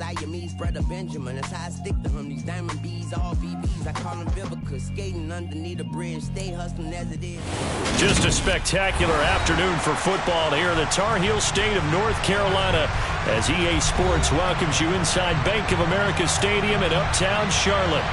Siamese brother Benjamin. That's how I stick to him. These diamond bees, all BBs. I call them Vivica. Skating underneath a bridge. Stay hustling as it is. Just a spectacular afternoon for football here in the Tar Heel state of North Carolina as EA Sports welcomes you inside Bank of America Stadium in uptown Charlotte.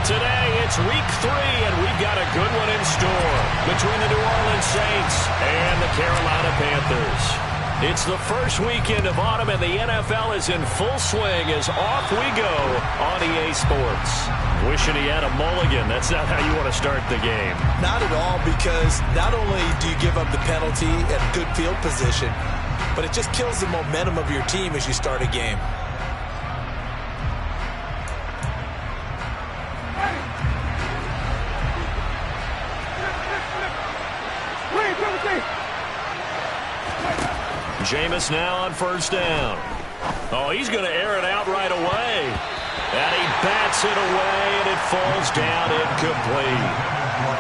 Today, it's week 3, and we've got a good one in store between the New Orleans Saints and the Carolina Panthers. It's the first weekend of autumn, and the NFL is in full swing as off we go on EA Sports. Wishing he had a mulligan. That's not how you want to start the game. Not at all, because not only do you give up the penalty and good field position, but it just kills the momentum of your team as you start a game. Jameis now on first down. Oh, he's going to air it out right away. And he bats it away, and it falls down incomplete.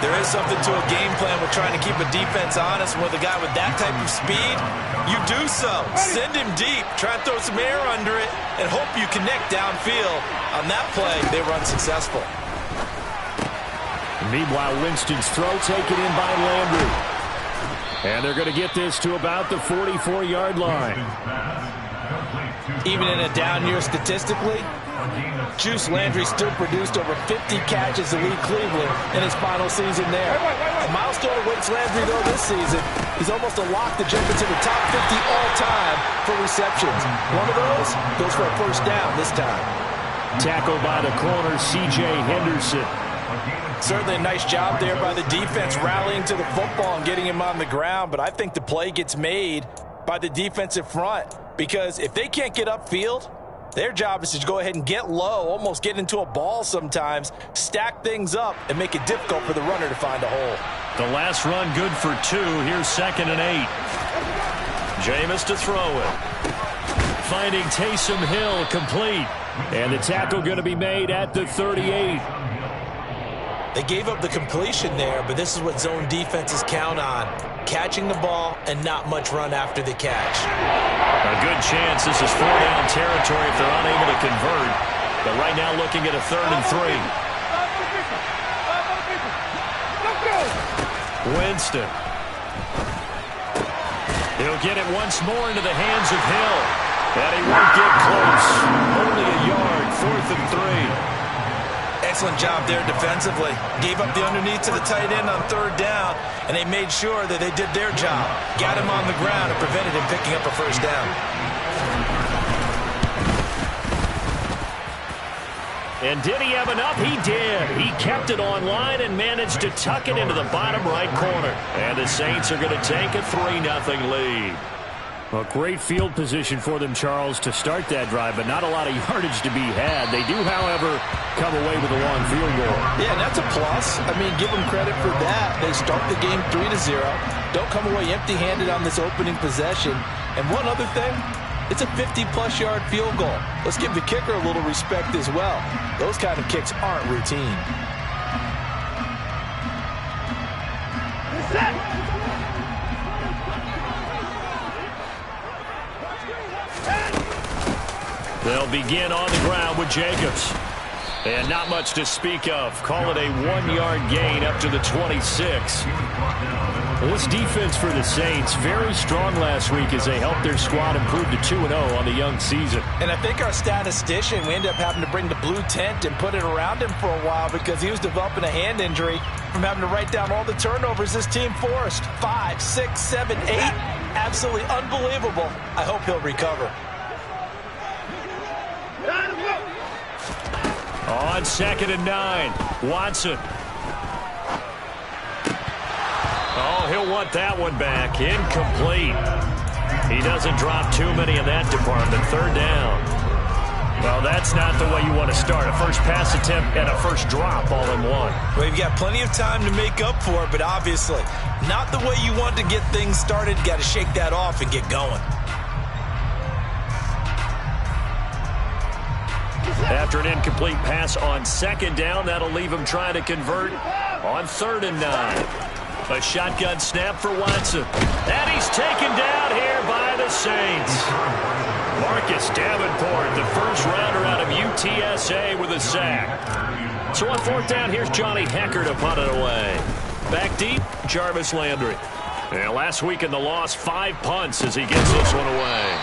There is something to a game plan with trying to keep a defense honest. With a guy with that type of speed, you do so. Send him deep. Try and throw some air under it and hope you connect downfield. On that play, they were unsuccessful. Meanwhile, Winston's throw taken in by Landry. And they're going to get this to about the 44-yard line. Even in a down year statistically, Juice Landry still produced over 50 catches to lead Cleveland in his final season there. A milestone awaits Landry, though, this season. He's almost a lock to jump into the top 50 all-time for receptions. One of those goes for a first down this time. Tackled by the corner, C.J. Henderson. Certainly a nice job there by the defense rallying to the football and getting him on the ground, but I think the play gets made by the defensive front, because if they can't get upfield, their job is to go ahead and get low, almost get into a ball sometimes, stack things up, and make it difficult for the runner to find a hole. The last run good for 2. Here's 2nd and 8. Jameis to throw it. Finding Taysom Hill complete. And the tackle going to be made at the 38. They gave up the completion there, but this is what zone defenses count on. Catching the ball and not much run after the catch. A good chance this is 4-down territory if they're unable to convert. But right now looking at a 3rd and 3. Winston. He'll get it once more into the hands of Hill. And he won't get close. Only a yard, 4th and 3. Excellent job there defensively. Gave up the underneath to the tight end on 3rd down, and they made sure that they did their job. Got him on the ground and prevented him picking up a first down. And did he have enough? He did. He kept it on line and managed to tuck it into the bottom right corner. And the Saints are going to take a 3-0 lead. A great field position for them, Charles, to start that drive, but not a lot of yardage to be had. They do, however, come away with a long field goal. Yeah, and that's a plus. I mean, give them credit for that. They start the game 3-0. Don't come away empty-handed on this opening possession. And one other thing, it's a 50-plus yard field goal. Let's give the kicker a little respect as well. Those kind of kicks aren't routine. They'll begin on the ground with Jacobs. And not much to speak of. Call it a 1-yard gain up to the 26. Well, this defense for the Saints, very strong last week as they helped their squad improve to 2-0 on the young season. And I think our statistician, we ended up having to bring the blue tent and put it around him for a while because he was developing a hand injury from having to write down all the turnovers this team forced. 5, 6, 7, 8. Absolutely unbelievable. I hope he'll recover. On 2nd and 9, Watson. Oh, he'll want that one back. Incomplete. He doesn't drop too many in that department. 3rd down. Well, that's not the way you want to start. A first pass attempt and a first drop all in one. Well, you've got plenty of time to make up for it, but obviously not the way you want to get things started. You got to shake that off and get going. After an incomplete pass on 2nd down, that'll leave him trying to convert on 3rd and 9. A shotgun snap for Watson. And he's taken down here by the Saints. Marcus Davenport, the first rounder out of UTSA with a sack. So on fourth down, here's Johnny Hecker to punt it away. Back deep, Jarvis Landry. And last week in the loss, 5 punts as he gets this one away.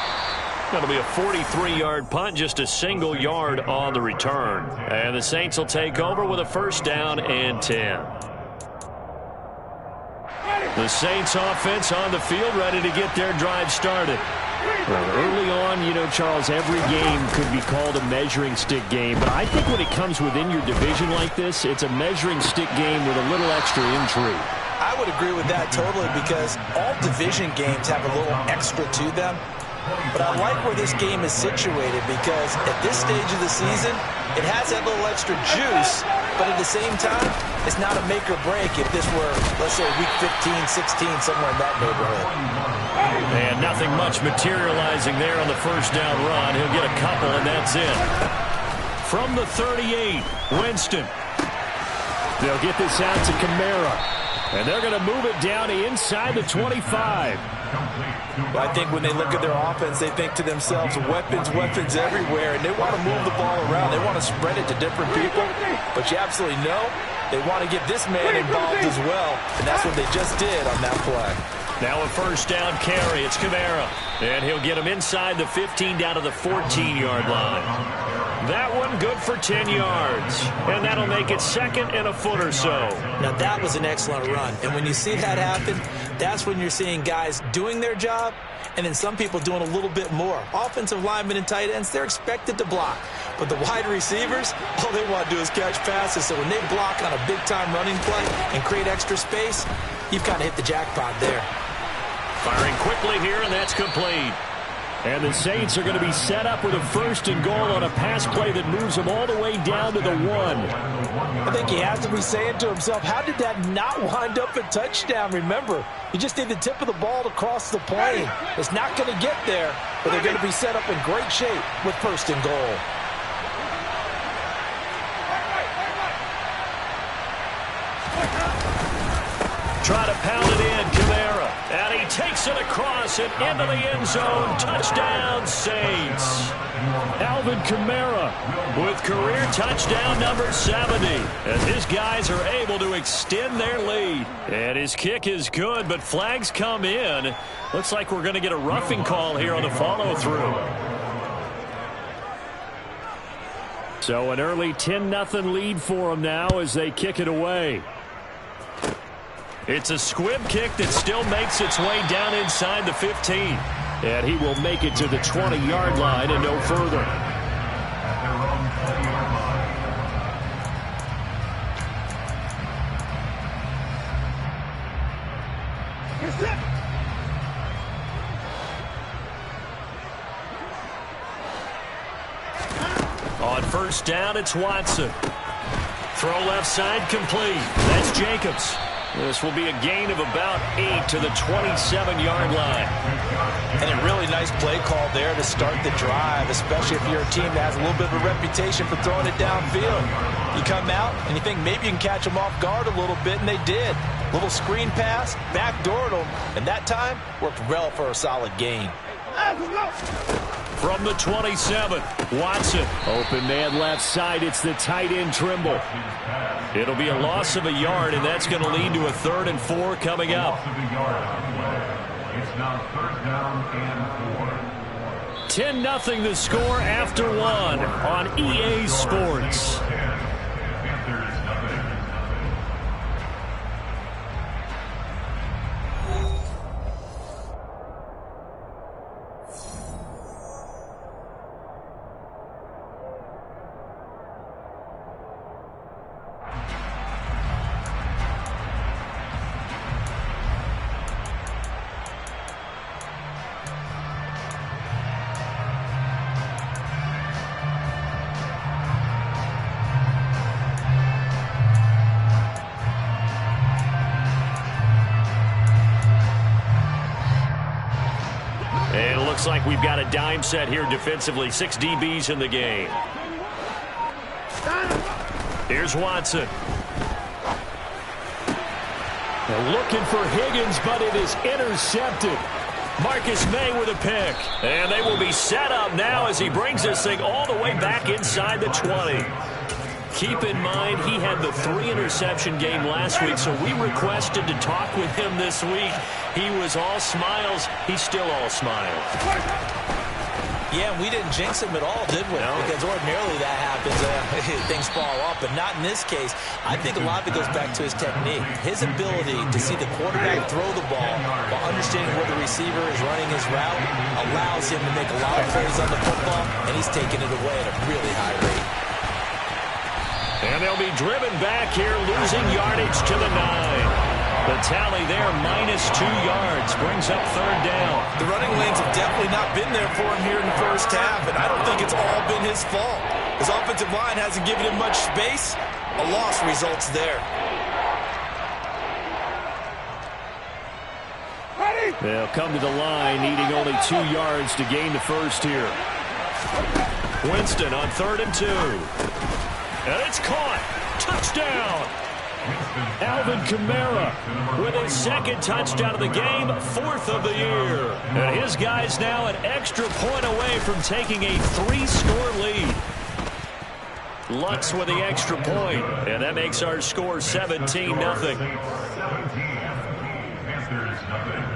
That'll be a 43-yard punt, just a single yard on the return. And the Saints will take over with a first down and 10. The Saints offense on the field, ready to get their drive started. Well, early on, you know, Charles, every game could be called a measuring stick game. But I think when it comes within your division like this, it's a measuring stick game with a little extra intrigue. I would agree with that totally, because all division games have a little extra to them. But I like where this game is situated, because at this stage of the season, it has that little extra juice, but at the same time, it's not a make or break if this were, let's say, week 15, 16, somewhere in that neighborhood. And nothing much materializing there on the first down run. He'll get a couple, and that's it. From the 38, Winston. They'll get this out to Kamara. And they're going to move it down to inside the 25. Well, I think when they look at their offense, they think to themselves, weapons, weapons everywhere, and they want to move the ball around. They want to spread it to different people, but you absolutely know they want to get this man involved as well, and that's what they just did on that play. Now a first down carry. It's Kamara, and he'll get him inside the 15 down to the 14-yard line. That one good for 10 yards, and that'll make it second and a foot or so. Now that was an excellent run, and when you see that happen, that's when you're seeing guys doing their job and then some people doing a little bit more. Offensive linemen and tight ends, they're expected to block. But the wide receivers, all they want to do is catch passes. So when they block on a big-time running play and create extra space, you've kind of hit the jackpot there. Firing quickly here, and that's complete. And the Saints are going to be set up with a first and goal on a pass play that moves them all the way down to the 1. I think he has to be saying to himself, how did that not wind up a touchdown? Remember, you just need the tip of the ball to cross the plane. It's not going to get there, but they're going to be set up in great shape with first and goal. Try to pound it in, Kamara. And he takes it across and into the end zone. Touchdown, Saints. Alvin Kamara with career touchdown number 70. As his guys are able to extend their lead. And his kick is good, but flags come in. Looks like we're going to get a roughing call here on the follow-through. So an early 10-0 lead for them now as they kick it away. It's a squib kick that still makes its way down inside the 15. And he will make it to the 20-yard line and no further. On first down, it's Watson. Throw left side complete. That's Jacobs. This will be a gain of about 8 to the 27-yard line. And a really nice play call there to start the drive, especially if you're a team that has a little bit of a reputation for throwing it downfield. You come out and you think maybe you can catch them off guard a little bit, and they did. Little screen pass, backdoored them, and that time worked well for a solid gain. From the 27, Watson. Open man left side. It's the tight end Trimble. It'll be a loss of a yard, and that's going to lead to a 3rd and 4 coming up. It's now 3rd down and 4. 10-0 the score after 1 on EA Sports. And it looks like we've got a dime set here defensively. 6 DBs in the game. Here's Watson. They're looking for Higgins, but it is intercepted. Marcus May with a pick. And they will be set up now as he brings this thing all the way back inside the 20. Keep in mind, he had the 3-interception game last week, so we requested to talk with him this week. He was all smiles. He's still all smiles. Yeah, we didn't jinx him at all, did we? No. Because ordinarily that happens, things fall off, but not in this case. I think a lot of it goes back to his technique. His ability to see the quarterback throw the ball while understanding where the receiver is running his route allows him to make a lot of plays on the football, and he's taking it away at a really high rate. And they'll be driven back here, losing yardage to the 9. The tally there, -2 yards, brings up 3rd down. The running lanes have definitely not been there for him here in the first half, and I don't think it's all been his fault. His offensive line hasn't given him much space. A loss results there. They'll come to the line, needing only 2 yards to gain the first here. Winston on 3rd and 2. And it's caught. Touchdown. Alvin Kamara with his 2nd touchdown of the game, 4th of the year. And his guys now an extra point away from taking a 3-score lead. Lutz with the extra point, and that makes our score 17-0.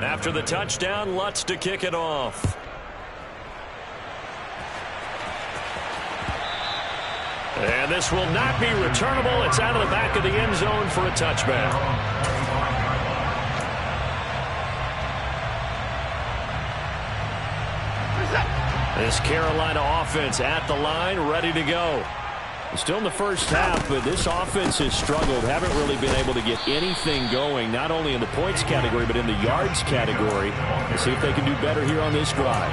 After the touchdown, Lutz to kick it off. And this will not be returnable. It's out of the back of the end zone for a touchback. This Carolina offense at the line, ready to go. Still in the first half, but this offense has struggled. Haven't really been able to get anything going, not only in the points category, but in the yards category. Let's see if they can do better here on this drive.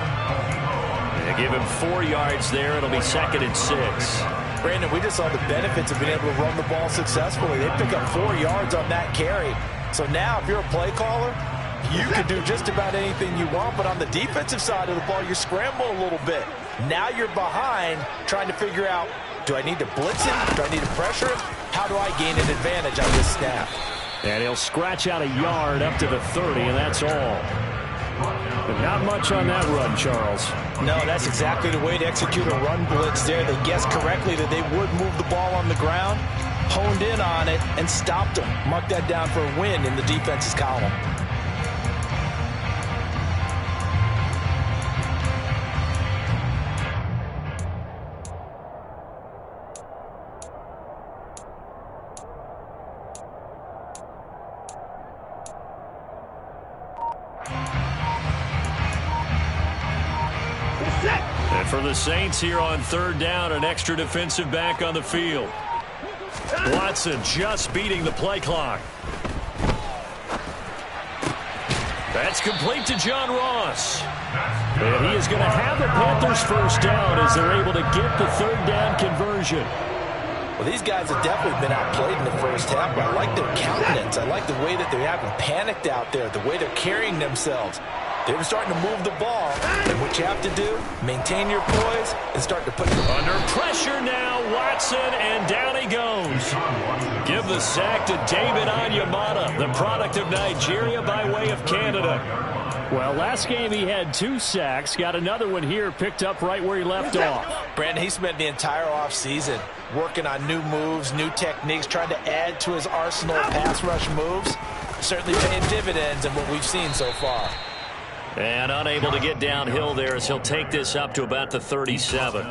They give him 4 yards there. It'll be 2nd and 6. Brandon, we just saw the benefits of being able to run the ball successfully. They pick up 4 yards on that carry. So now, if you're a play caller, you can do just about anything you want, but on the defensive side of the ball, you're scrambling a little bit. Now you're behind, trying to figure out, do I need to blitz him? Do I need to pressure him? How do I gain an advantage on this snap? And he'll scratch out a yard up to the 30, and that's all. But not much on that run, Charles. No, that's exactly the way to execute a run blitz there. They guessed correctly that they would move the ball on the ground, honed in on it, and stopped them. Mark that down for a win in the defense's column. For the Saints here on 3rd down, an extra defensive back on the field. Watson just beating the play clock. That's complete to John Ross. And he is going to have the Panthers first down as they're able to get the 3rd down conversion. Well, these guys have definitely been outplayed in the first half, but I like their countenance. I like the way that they haven't panicked out there, the way they're carrying themselves. They're starting to move the ball, and what you have to do, maintain your poise and start to put your... Under pressure now, Watson, and down he goes. Give the sack to David Onyemata, the product of Nigeria by way of Canada. Well, last game he had 2 sacks, got another one here, picked up right where he left off. Brandon, he spent the entire offseason working on new moves, new techniques, trying to add to his arsenal of pass rush moves. Certainly paying dividends in what we've seen so far. And unable to get downhill there as he'll take this up to about the 37.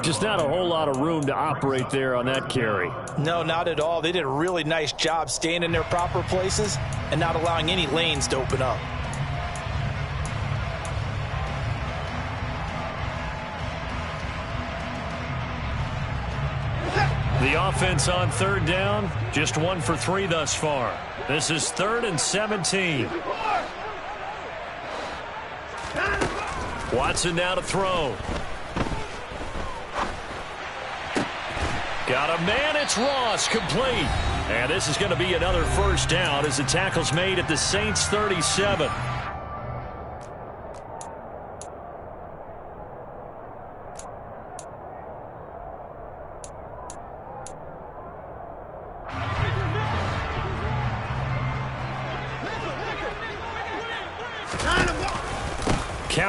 Just not a whole lot of room to operate there on that carry. No, not at all. They did a really nice job staying in their proper places and not allowing any lanes to open up. The offense on 3rd down, just 1 for 3 thus far. This is 3rd and 17. Watson now to throw. Got a man, it's Ross, complete. And this is going to be another first down as the tackle's made at the Saints 37.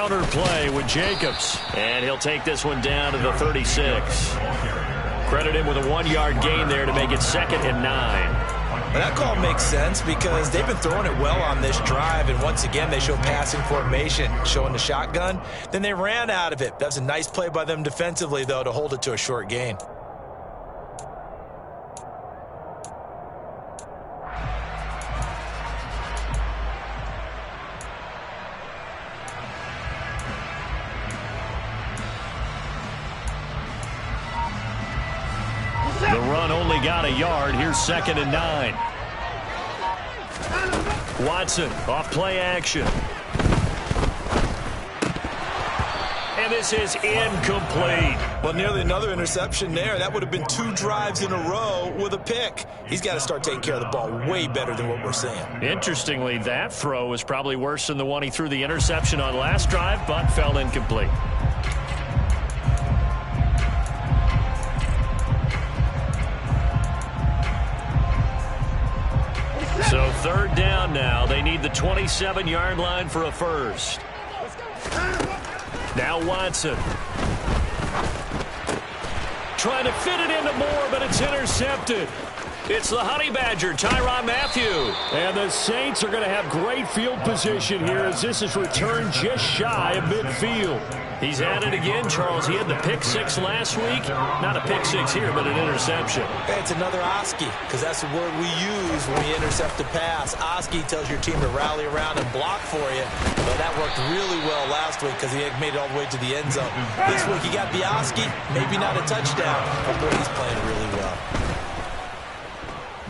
counter play with Jacobs. And he'll take this one down to the 36. Credit him with a 1-yard gain there to make it 2nd and 9. Well, that call makes sense because they've been throwing it well on this drive, and once again they show passing formation, showing the shotgun. Then they ran out of it. That was a nice play by them defensively, though, to hold it to a short gain. The run only got a yard. Here's 2nd and 9. Watson off play action. And this is incomplete. Well, nearly another interception there. That would have been 2 drives in a row with a pick. He's got to start taking care of the ball way better than what we're seeing. Interestingly, that throw was probably worse than the one he threw the interception on last drive, but fell incomplete. So 3rd down now. They need the 27-yard line for a first. Now Watson. Trying to fit it into Moore, but it's intercepted. It's the Honey Badger, Tyrann Mathieu. And the Saints are going to have great field position here as this is returned just shy of midfield. He's at it again, Charles. He had the pick 6 last week. Not a pick 6 here, but an interception. Hey, it's another Oski, because that's the word we use when we intercept a pass. Oski tells your team to rally around and block for you. But that worked really well last week because he had made it all the way to the end zone. This week he got the Oski, maybe not a touchdown, but boy, he's playing really well.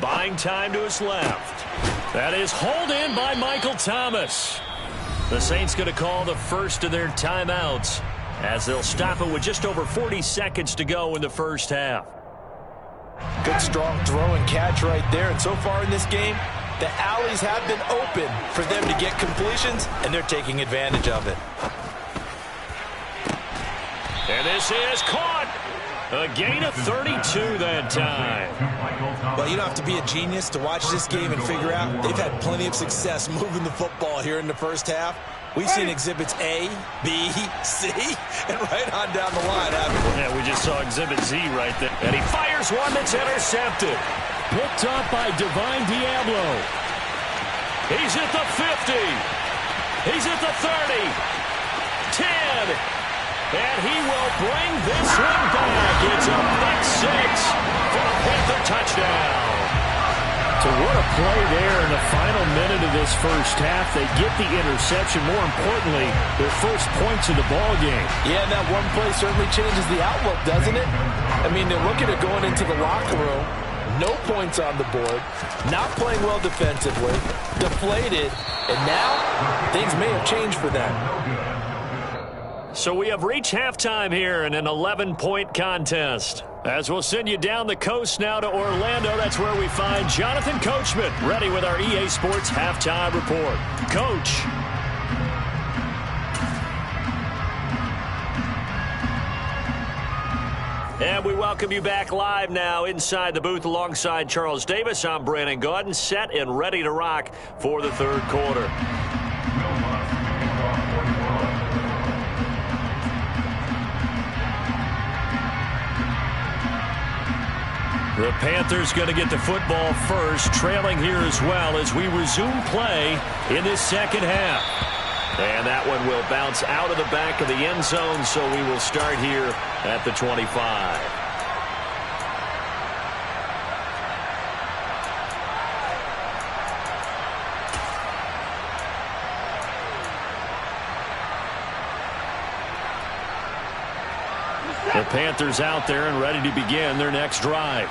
Buying time to his left. That is hauled in by Michael Thomas. The Saints going to call the first of their timeouts as they'll stop it with just over 40 seconds to go in the first half. Good strong throw and catch right there. And so far in this game, the alleys have been open for them to get completions, and they're taking advantage of it. And this is caught. A gain of 32 that time. Well, you don't have to be a genius to watch this game and figure out they've had plenty of success moving the football here in the first half. We've seen exhibits A, B, C, and right on down the line, haven't we? Yeah, we just saw exhibit Z right there. And he fires one that's intercepted. Picked up by Divine Diablo. He's at the 50. He's at the 30. 10. And he will bring this one back. It's a pick 6 for a Panther touchdown. So what a play there in the final minute of this first half. They get the interception. More importantly, their first points of the ball game. Yeah, and that one play certainly changes the outlook, doesn't it? I mean, they're looking at going into the locker room. No points on the board. Not playing well defensively. Deflated. And now, things may have changed for them. So we have reached halftime here in an 11-point contest. As we'll send you down the coast now to Orlando, that's where we find Jonathan Coachman, ready with our EA Sports Halftime Report. Coach. And we welcome you back live now inside the booth alongside Charles Davis. I'm Brandon Gaudin, set and ready to rock for the third quarter. The Panthers going to get the football first, trailing here as well as we resume play in this second half. And that one will bounce out of the back of the end zone, so we will start here at the 25. The Panthers out there and ready to begin their next drive.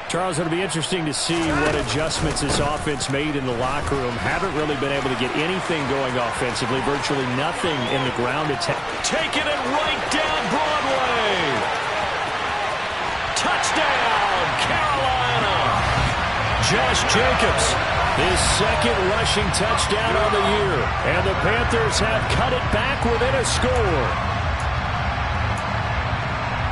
Charles, it'll be interesting to see what adjustments this offense made in the locker room. Haven't really been able to get anything going offensively. Virtually nothing in the ground attack. Taking it right down Broadway. Touchdown, Carolina. Josh Jacobs, his second rushing touchdown on the year. And the Panthers have cut it back within a score.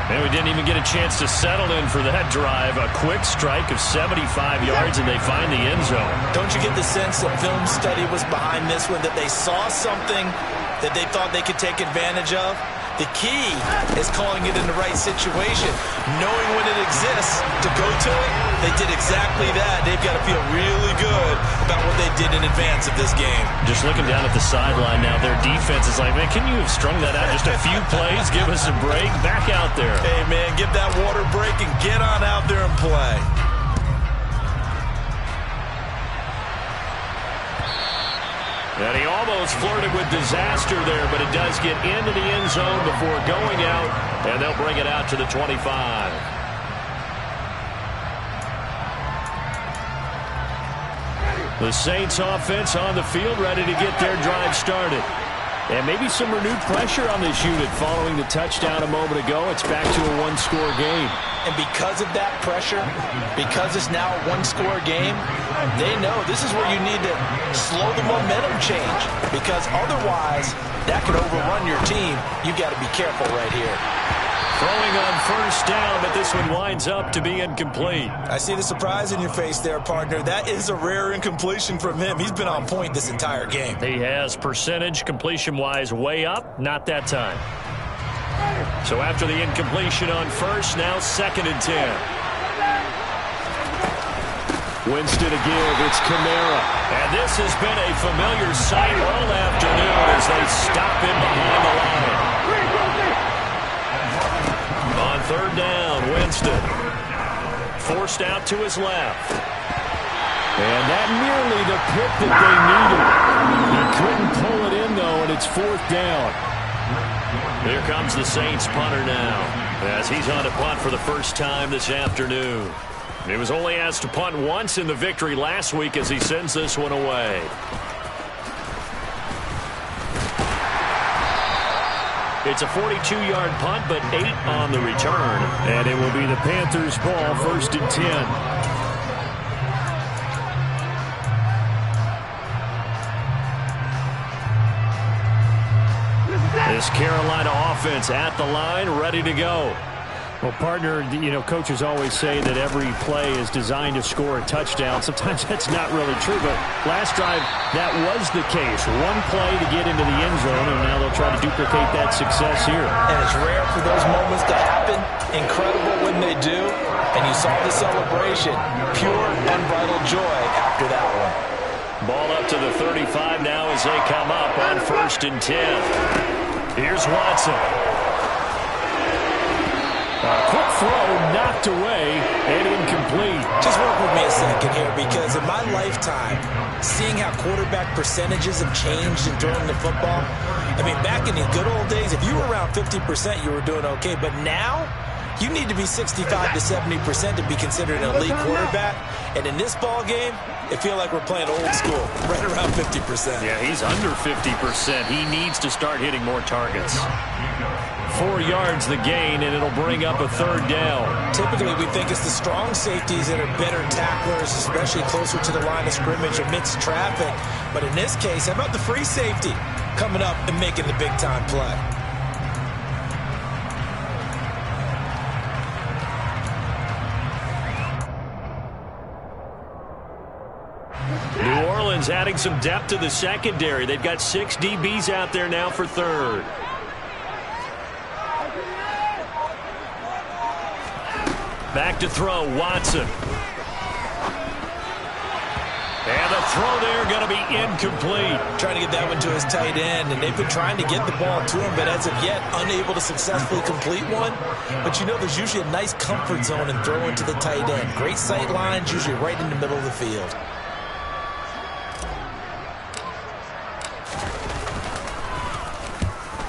And we didn't even get a chance to settle in for that drive. A quick strike of 75 yards, and they find the end zone. Don't you get the sense that film study was behind this one, that they saw something that they thought they could take advantage of. The key is calling it in the right situation. Knowing when it exists to go to it, they did exactly that. They've got to feel really good about what they did in advance of this game. Just looking down at the sideline now, their defense is like, man, can you have strung that out just a few plays? Give us a break. Back out there. Hey, man, give that water break and get on out there and play. And he almost flirted with disaster there, but it does get into the end zone before going out, and they'll bring it out to the 25. The Saints offense on the field, ready to get their drive started. And maybe some renewed pressure on this unit following the touchdown a moment ago. It's back to a one-score game. And because of that pressure, because it's now a one-score game, they know this is where you need to slow the momentum change. Because otherwise, that could overrun your team. You've got to be careful right here. Throwing on first down, but this one winds up to be incomplete. I see the surprise in your face there, partner. That is a rare incompletion from him. He's been on point this entire game. He has percentage completion-wise way up, not that time. So after the incompletion on first, now 2nd and 10. Winston to give, it's Kamara. And this has been a familiar sight all afternoon as they stop him behind the line. On 3rd down, Winston. Forced out to his left. And that nearly the pick that they needed. He couldn't pull it in, though, and it's 4th down. Here comes the Saints punter now, as he's on to punt for the first time this afternoon. He was only asked to punt once in the victory last week as he sends this one away. It's a 42-yard punt, but 8 on the return. And it will be the Panthers' ball, 1st and 10. This Carolina offense at the line, ready to go. Well, partner, you know, coaches always say that every play is designed to score a touchdown. Sometimes that's not really true, but last drive, that was the case. One play to get into the end zone, and now they'll try to duplicate that success here. And it's rare for those moments to happen. Incredible when they do. And you saw the celebration. Pure, unbridled joy after that one. Ball up to the 35 now as they come up on 1st and 10. Here's Watson. A quick throw knocked away and incomplete. Just work with me a second here, because in my lifetime, seeing how quarterback percentages have changed in throwing the football, I mean, back in the good old days, if you were around 50%, you were doing okay. But now, you need to be 65 to 70% to be considered an elite quarterback. And in this ball game, it feels like we're playing old school, right around 50%. Yeah, he's under 50%. He needs to start hitting more targets. 4 yards the gain, and it'll bring up a 3rd down. Typically, we think it's the strong safeties that are better tacklers, especially closer to the line of scrimmage amidst traffic. But in this case, how about the free safety coming up and making the big-time play? New Orleans adding some depth to the secondary. They've got 6 DBs out there now for 3rd. Back to throw, Watson. And the throw there going to be incomplete. Trying to get that one to his tight end, and they've been trying to get the ball to him, but as of yet, unable to successfully complete one. But you know, there's usually a nice comfort zone in throwing to the tight end. Great sight lines, usually right in the middle of the field.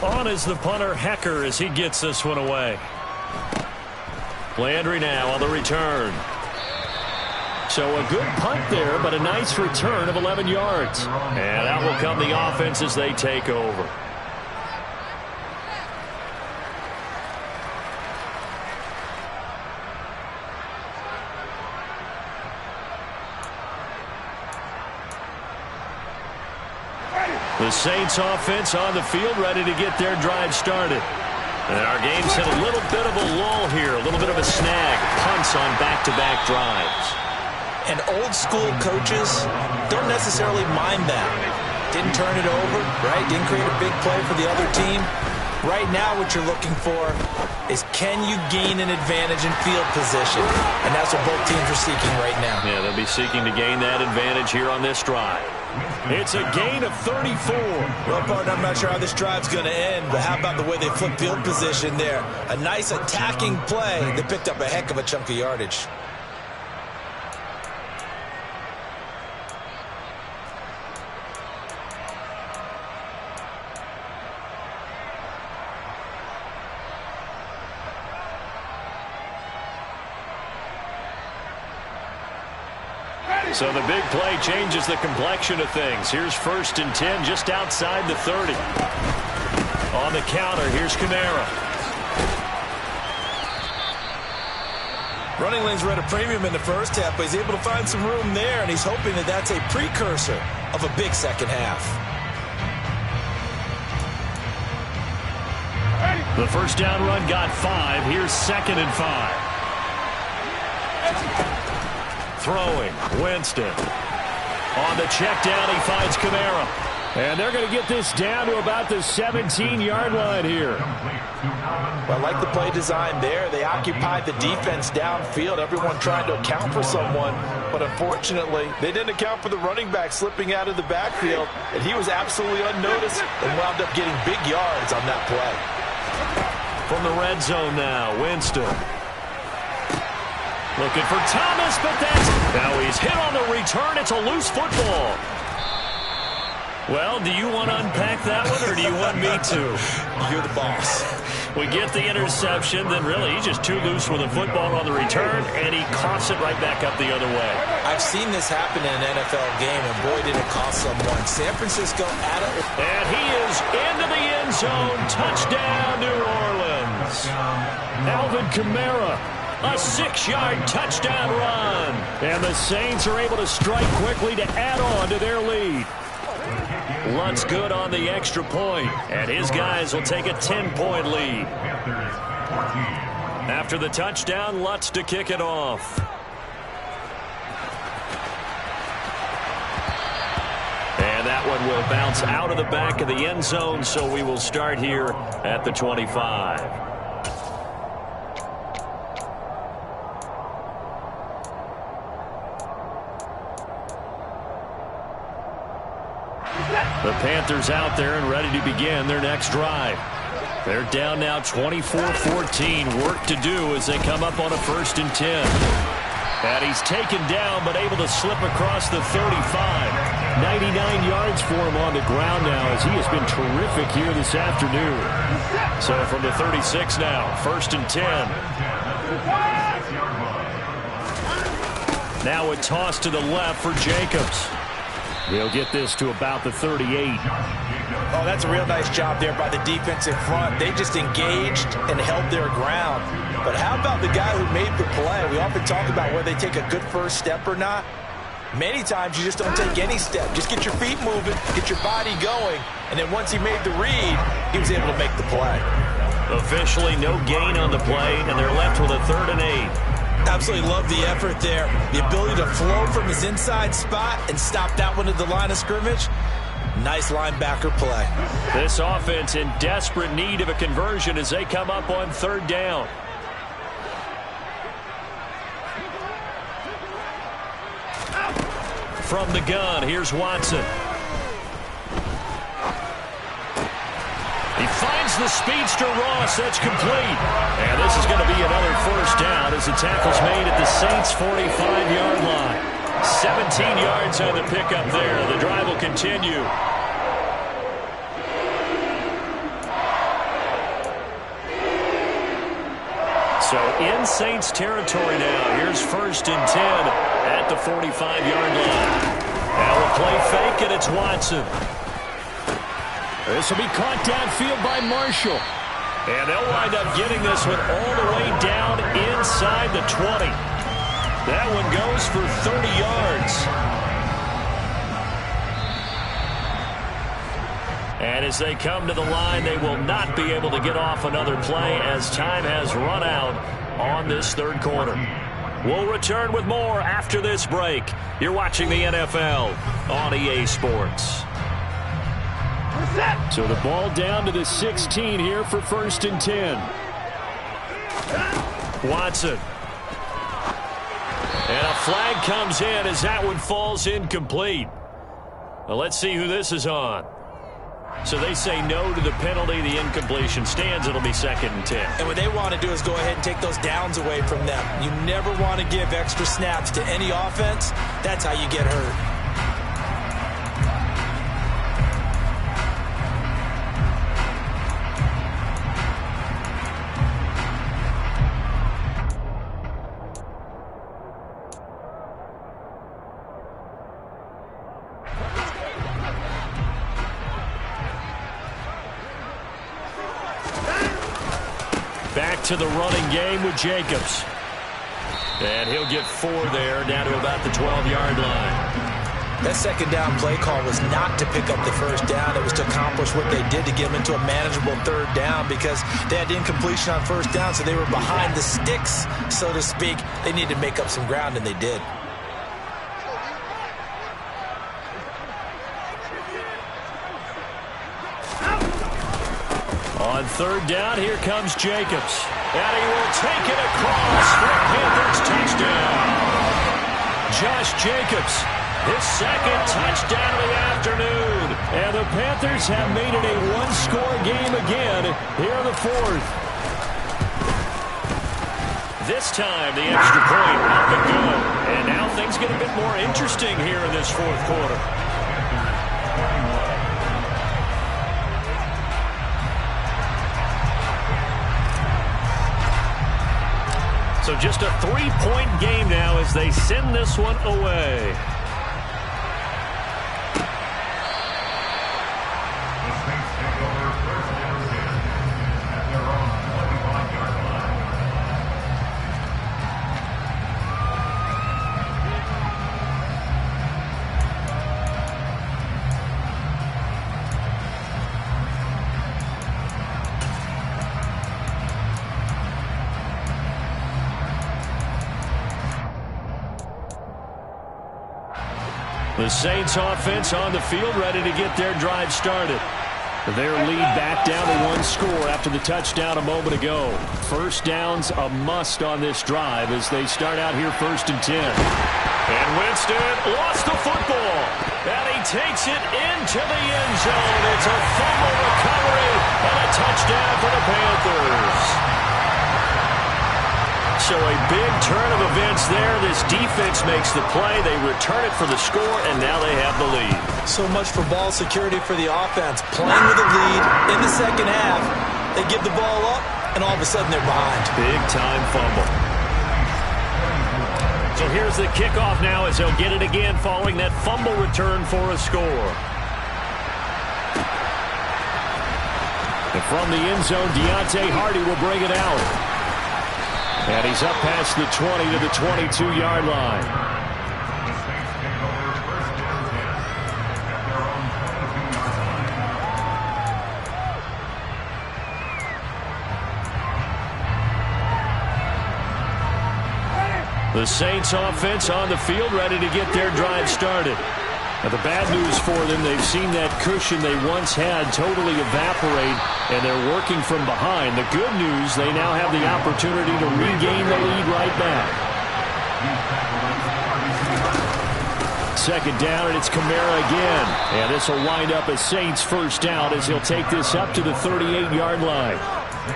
On is the punter, Hecker, as he gets this one away. Landry now on the return. So a good punt there, but a nice return of 11 yards. And out will come the offense as they take over. The Saints offense on the field, ready to get their drive started. And our game's hit a little bit of a lull here, a little bit of a snag. Punts on back-to-back drives. And old school coaches don't necessarily mind that. Didn't turn it over, right? Didn't create a big play for the other team. Right now what you're looking for is, can you gain an advantage in field position? And that's what both teams are seeking right now. Yeah, they'll be seeking to gain that advantage here on this drive. It's a gain of 34. Well, partner, I'm not sure how this drive's going to end, but how about the way they flip field position there? A nice attacking play that picked up a heck of a chunk of yardage. So the big play changes the complexion of things. Here's 1st and 10 just outside the 30. On the counter, here's Kamara. Running lanes were at a premium in the first half, but he's able to find some room there, and he's hoping that that's a precursor of a big second half. The first down run got 5. Here's 2nd and 5. Throwing, Winston. On the check down, he finds Kamara. And they're going to get this down to about the 17-yard line here. Well, I like the play design there. They occupied the defense downfield, everyone trying to account for someone. But unfortunately, they didn't account for the running back slipping out of the backfield. And he was absolutely unnoticed and wound up getting big yards on that play. From the red zone now, Winston. Looking for Thomas, but that's... Now he's hit on the return. It's a loose football. Well, do you want to unpack that one, or do you want me to? You're the boss. We get the interception, then really he's just too loose with the football on the return, and he coughs it right back up the other way. I've seen this happen in an NFL game, and boy, did it cost someone. San Francisco at it. And he is into the end zone. Touchdown, New Orleans. Alvin Kamara. A 6-yard touchdown run. And the Saints are able to strike quickly to add on to their lead. Lutz good on the extra point, and his guys will take a 10-point lead. After the touchdown, Lutz to kick it off. And that one will bounce out of the back of the end zone, so we will start here at the 25. The Panthers out there and ready to begin their next drive. They're down now 24-14. Work to do as they come up on a 1st and 10. And he's taken down but able to slip across the 35. 99 yards for him on the ground now as he has been terrific here this afternoon. So from the 36 now, 1st and 10. Now a toss to the left for Jacobs. He'll get this to about the 38. Oh, that's a real nice job there by the defense in front. They just engaged and held their ground. But how about the guy who made the play? We often talk about whether they take a good first step or not. Many times you just don't take any step. Just get your feet moving, get your body going, and then once he made the read, he was able to make the play. Officially no gain on the play, and they're left with a 3rd and 8. Absolutely love the effort there. The ability to flow from his inside spot and stop that one at the line of scrimmage. Nice linebacker play. This offense in desperate need of a conversion as they come up on 3rd down. From the gun, here's Watson. He finds the speedster Ross. That's complete. And this is going to be another 1st down as the tackle's made at the Saints' 45-yard line. 17 yards on the pickup there. The drive will continue. So in Saints territory now. Here's 1st and 10 at the 45-yard line. Now a play fake, and it's Watson. This will be caught downfield by Marshall. And they'll wind up getting this one all the way down inside the 20. That one goes for 30 yards. And as they come to the line, they will not be able to get off another play as time has run out on this 3rd quarter. We'll return with more after this break. You're watching the NFL on EA Sports. So the ball down to the 16 here for 1st and 10. Watson. And a flag comes in as that one falls incomplete. Well, let's see who this is on. So they say no to the penalty. The incompletion stands. It'll be 2nd and 10. And what they want to do is go ahead and take those downs away from them. You never want to give extra snaps to any offense. That's how you get hurt. Back to the running game with Jacobs. And he'll get 4 there, down to about the 12-yard line. That 2nd down play call was not to pick up the 1st down. It was to accomplish what they did to get them into a manageable 3rd down because they had incompletion on 1st down, so they were behind the sticks, so to speak. They needed to make up some ground, and they did. On 3rd down, here comes Jacobs. And he will take it across for a Panthers touchdown. Josh Jacobs, his 2nd touchdown of the afternoon. And the Panthers have made it a one-score game again here in the 4th. This time, the extra point up and go. And now things get a bit more interesting here in this 4th quarter. So just a 3-point game now as they send this one away. The Saints take over 1st and 10 at their own 25-yard line. The Saints offense on the field, ready to get their drive started. Their lead back down to 1 score after the touchdown a moment ago. 1st down's a must on this drive as they start out here 1st and 10. And Winston lost the football. And he takes it into the end zone. It's a fumble recovery and a touchdown for the Panthers. So a big turn of events there. This defense makes the play. They return it for the score, and now they have the lead. So much for ball security for the offense. Playing with a lead in the 2nd half. They give the ball up, and all of a sudden they're behind. Big-time fumble. So here's the kickoff now as they'll get it again following that fumble return for a score. And from the end zone, Deontay Hardy will bring it out. And he's up past the 20 to the 22-yard line. The Saints take over 1st and 10 at their own 22-yard line. The Saints offense on the field, ready to get their drive started. Now the bad news for them, they've seen that cushion they once had totally evaporate, and they're working from behind. The good news, they now have the opportunity to regain the lead right back. 2nd down, and it's Kamara again. And this will wind up a Saints 1st down as he'll take this up to the 38-yard line.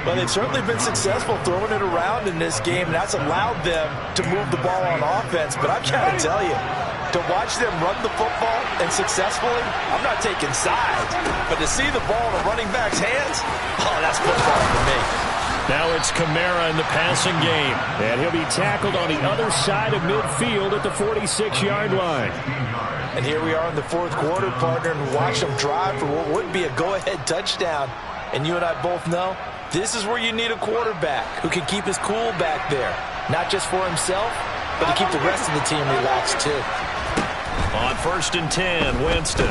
Well, they've certainly been successful throwing it around in this game, and that's allowed them to move the ball on offense. But I've got to tell you, to watch them run the football and successfully, I'm not taking sides, but to see the ball in a running back's hands, oh, that's football for me. Now it's Kamara in the passing game, and he'll be tackled on the other side of midfield at the 46-yard line. And here we are in the 4th quarter, partner, and watch them drive for what would be a go-ahead touchdown. And you and I both know this is where you need a quarterback who can keep his cool back there, not just for himself, but to keep the rest of the team relaxed too. On 1st and 10, Winston.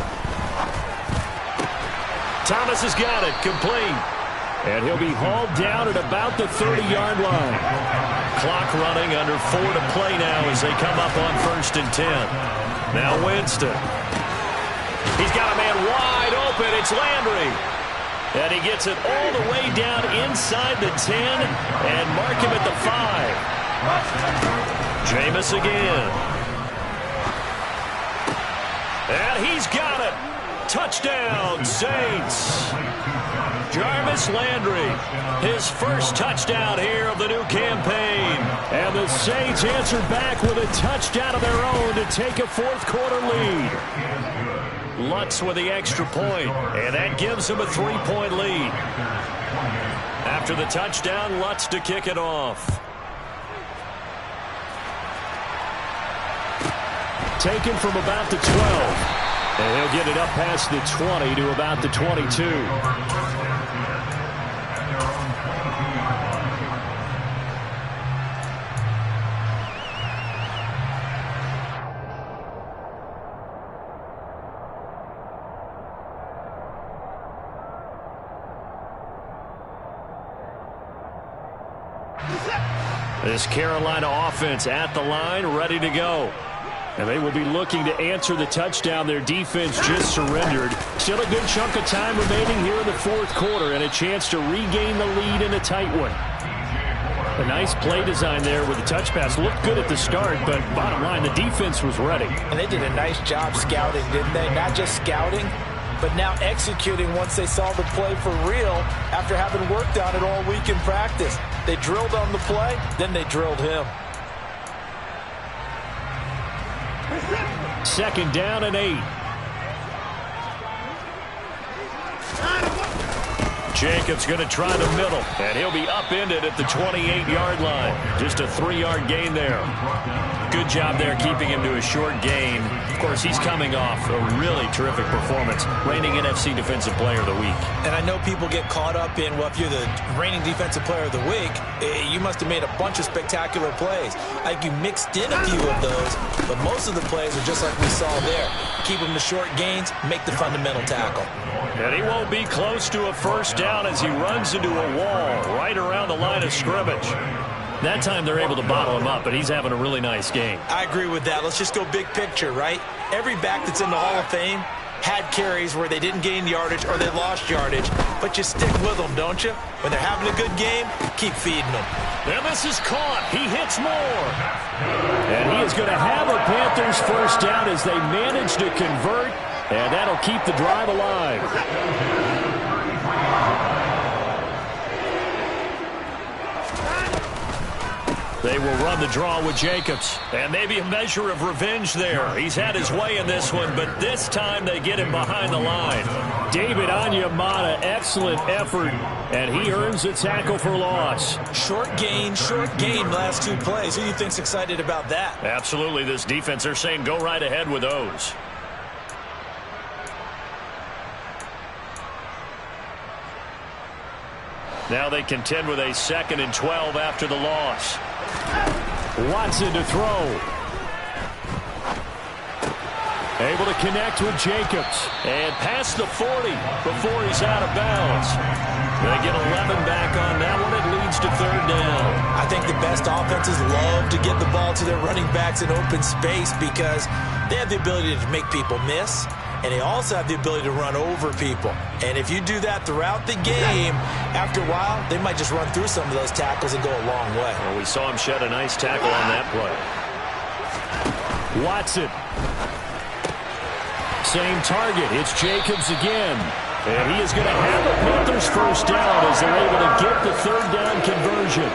Thomas has got it, complete. And he'll be hauled down at about the 30-yard line. Clock running, under 4 to play now as they come up on 1st and 10. Now Winston. He's got a man wide open. It's Landry. And he gets it all the way down inside the 10 and mark him at the 5. Jameis again. And he's got it. Touchdown, Saints. Jarvis Landry, his first touchdown here of the new campaign. And the Saints answered back with a touchdown of their own to take a fourth-quarter lead. Lutz with the extra point, and that gives him a 3-point lead. After the touchdown, Lutz to kick it off. Taken from about the 12. And he'll get it up past the 20 to about the 22. This Carolina offense at the line, ready to go. And they will be looking to answer the touchdown their defense just surrendered. Still a good chunk of time remaining here in the fourth quarter and a chance to regain the lead in a tight one. A nice play design there with the touch pass. Looked good at the start, but bottom line, the defense was ready. And they did a nice job scouting, didn't they? Not just scouting, but now executing once they saw the play for real after having worked on it all week in practice. They drilled on the play, then they drilled him. Second down and 8. Jacobs going to try the middle, and he'll be upended at the 28-yard line. Just a 3-yard gain there. Good job there keeping him to a short gain. Of course, he's coming off a really terrific performance, reigning NFC Defensive Player of the Week. And I know people get caught up in, well, if you're the reigning Defensive Player of the Week, you must have made a bunch of spectacular plays. I think you mixed in a few of those, but most of the plays are just like we saw there. Keep them to short gains, make the fundamental tackle. And he won't be close to a first down as he runs into a wall right around the line of scrimmage. That time they're able to bottle him up, but he's having a really nice game. I agree with that. Let's just go big picture, right? Every back that's in the Hall of Fame had carries where they didn't gain yardage or they lost yardage, but you stick with them, don't you? When they're having a good game, keep feeding them. And this is caught. He hits more. And he is going to have a Panthers first down as they manage to convert, and that'll keep the drive alive. They will run the draw with Jacobs. And maybe a measure of revenge there. He's had his way in this one, but this time they get him behind the line. David Onyemata, excellent effort, and he earns a tackle for loss. Short gain, last two plays. Who do you think's excited about that? Absolutely, this defense, they're saying go right ahead with those. Now they contend with a 2nd and 12 after the loss. Watson to throw. Able to connect with Jacobs. And past the 40 before he's out of bounds. They get 11 back on that one. It leads to 3rd down. I think the best offenses love to get the ball to their running backs in open space because they have the ability to make people miss. And they also have the ability to run over people. And if you do that throughout the game, after a while, they might just run through some of those tackles and go a long way. Well, we saw him shed a nice tackle on that play. Watson. Same target. It's Jacobs again. And he is going to have the Panthers first down as they're able to get the 3rd down conversion.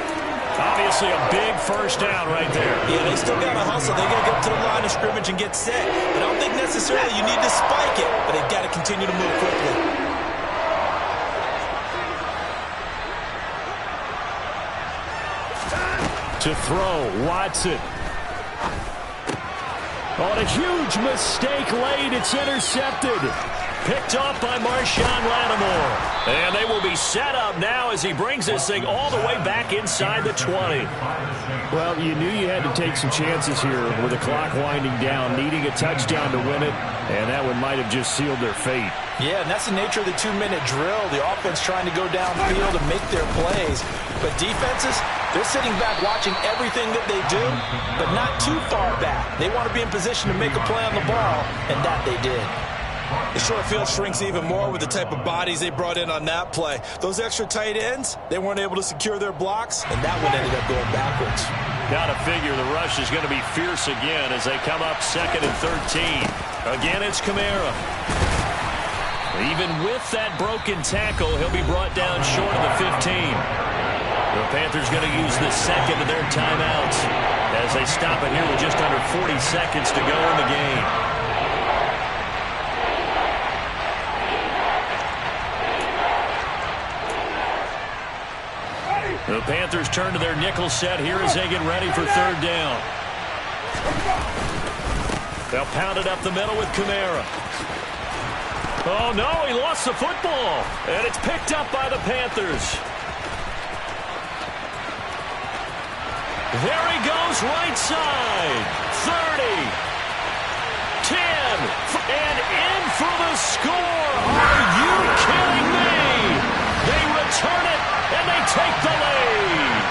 Obviously a big first down right there. Yeah, they still got to hustle. They got to get to the line of scrimmage and get set. I don't think necessarily you need to spike it, but they've got to continue to move quickly. To throw, Watson. On a huge mistake late, it's intercepted. Picked off by Marshawn Lattimore. And they will be set up now as he brings this thing all the way back inside the 20. Well, you knew you had to take some chances here with the clock winding down, needing a touchdown to win it, and that one might have just sealed their fate. Yeah, and that's the nature of the 2-minute drill. The offense trying to go downfield and make their plays. But defenses, they're sitting back watching everything that they do, but not too far back. They want to be in position to make a play on the ball, and that they did. The short field shrinks even more with the type of bodies they brought in on that play. Those extra tight ends, they weren't able to secure their blocks, and that one ended up going backwards. Got to figure the rush is going to be fierce again as they come up 2nd and 13. Again, it's Kamara. Even with that broken tackle, he'll be brought down short of the 15. The Panthers going to use the second of their timeouts as they stop it here with just under 40 seconds to go in the game. The Panthers turn to their nickel set here as they get ready for 3rd down. They'll pound it up the middle with Kamara. Oh, no, he lost the football. And it's picked up by the Panthers. There he goes, right side. 30. 10. And in for the score. Are you kidding me? They return it, and they take the lead.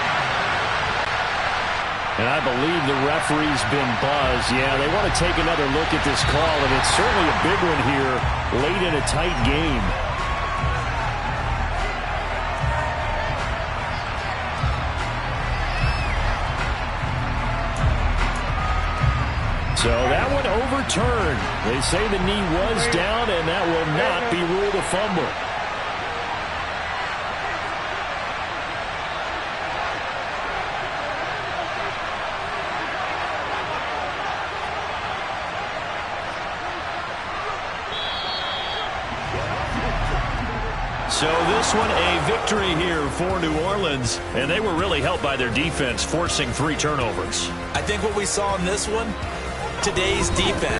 And I believe the referee's been buzzed. Yeah, they want to take another look at this call, and it's certainly a big one here late in a tight game. So that one overturned. They say the knee was down, and that will not be ruled a fumble. So this one a victory here for New Orleans, and they were really helped by their defense, forcing 3 turnovers. I think what we saw in this one, today's defense.